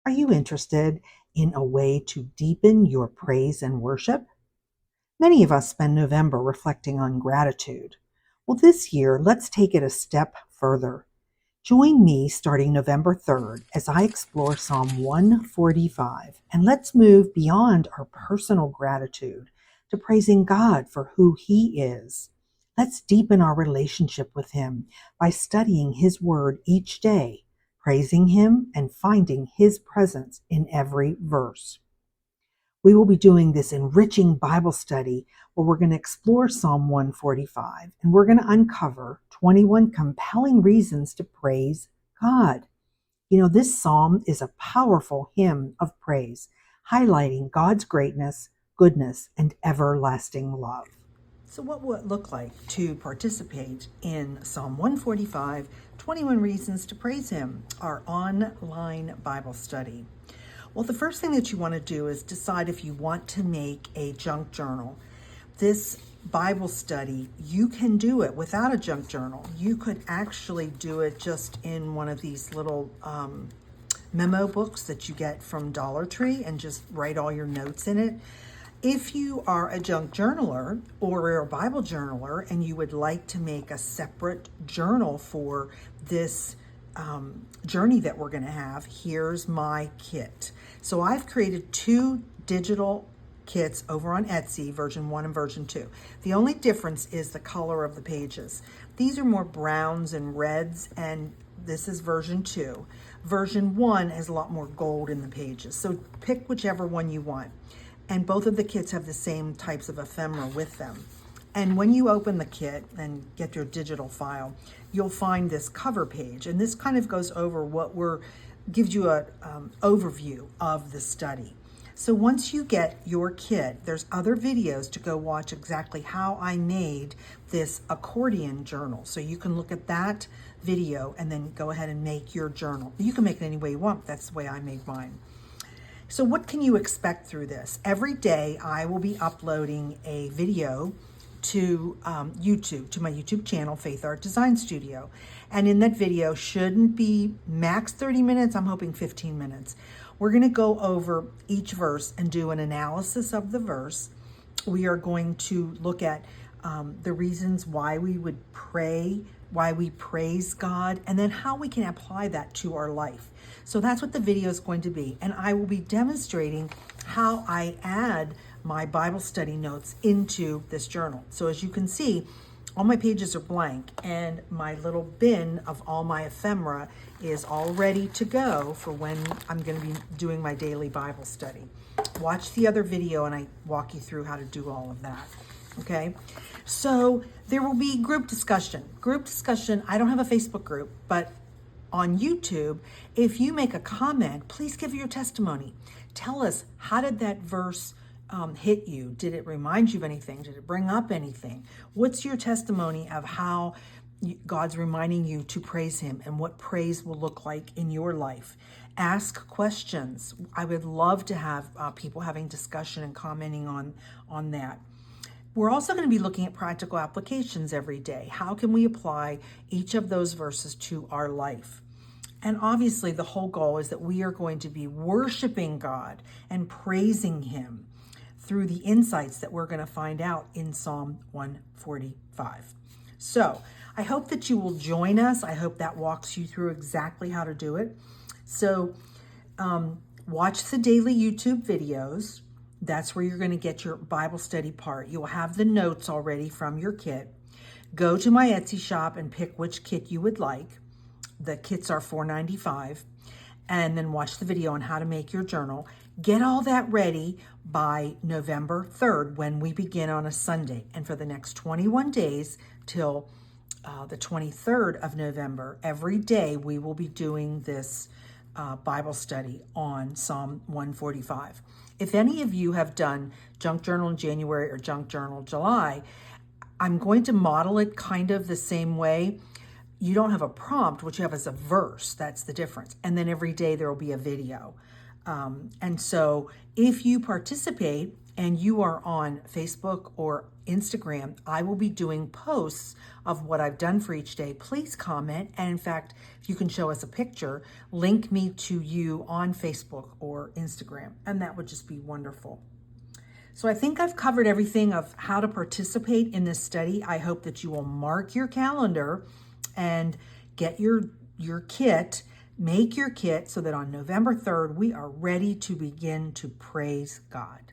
Are you interested in a way to deepen your praise and worship? Many of us spend November reflecting on gratitude. Well, this year, let's take it a step further. Join me starting November 3rd as I explore Psalm 145, and let's move beyond our personal gratitude to praising God for who He is. Let's deepen our relationship with Him by studying His Word each day, praising Him, and finding His presence in every verse. We will be doing this enriching Bible study where we're going to explore Psalm 145 and we're going to uncover 21 compelling reasons to praise God. You know, this psalm is a powerful hymn of praise, highlighting God's greatness, goodness, and everlasting love. So, what will it look like to participate in Psalm 145, 21 Reasons to Praise Him, our online Bible study? Well, the first thing that you want to do is decide if you want to make a junk journal. This Bible study, you can do it without a junk journal. You could actually do it just in one of these little memo books that you get from Dollar Tree and just write all your notes in it. If you are a junk journaler or a Bible journaler and you would like to make a separate journal for this journey that we're going to have, here's my kit. So I've created two digital kits over on Etsy, version 1 and version 2. The only difference is the color of the pages. These are more browns and reds, and this is version 2. Version 1 has a lot more gold in the pages. So pick whichever one you want. And both of the kits have the same types of ephemera with them. And when you open the kit and get your digital file, you'll find this cover page. And this kind of goes over gives you an overview of the study. So once you get your kit, there's other videos to go watch exactly how I made this accordion journal. So you can look at that video and then go ahead and make your journal. You can make it any way you want. That's the way I made mine. So what can you expect through this? Every day I will be uploading a video to YouTube, to my YouTube channel, Faith Art Design Studio. And in that video, shouldn't be max 30 minutes, I'm hoping 15 minutes. We're gonna go over each verse and do an analysis of the verse. We are going to look at the reasons why we would pray, why we praise God, and then how we can apply that to our life. So that's what the video is going to be. And I will be demonstrating how I add my Bible study notes into this journal. So as you can see, all my pages are blank and my little bin of all my ephemera is all ready to go for when I'm going to be doing my daily Bible study. Watch the other video and I walk you through how to do all of that. Okay, so there will be group discussion. I don't have a Facebook group, but on YouTube, if you make a comment, please give your testimony. Tell us, how did that verse hit you? Did it remind you of anything? Did it bring up anything? What's your testimony of how God's reminding you to praise Him and what praise will look like in your life? Ask questions. I would love to have people having discussion and commenting on that. We're also going to be looking at practical applications every day. How can we apply each of those verses to our life? And obviously the whole goal is that we are going to be worshiping God and praising Him through the insights that we're going to find out in Psalm 145. So I hope that you will join us. I hope that walks you through exactly how to do it. So watch the daily YouTube videos. That's where you're going to get your Bible study part. You'll have the notes already from your kit. Go to my Etsy shop and pick which kit you would like. The kits are $4.95. And then watch the video on how to make your journal. Get all that ready by November 3rd when we begin on a Sunday. And for the next 21 days till the 23rd of November, every day we will be doing this Bible study on Psalm 145. If any of you have done Junk Journal in January or Junk Journal July, I'm going to model it kind of the same way. You don't have a prompt, what you have is a verse. That's the difference. And then every day there will be a video. And so if you participate and you are on Facebook or Instagram, I will be doing posts of what I've done for each day. Please comment. And in fact, if you can show us a picture, link me to you on Facebook or Instagram. And that would just be wonderful. So I think I've covered everything of how to participate in this study. I hope that you will mark your calendar and get your kit, make your kit so that on November 3rd, we are ready to begin to praise God.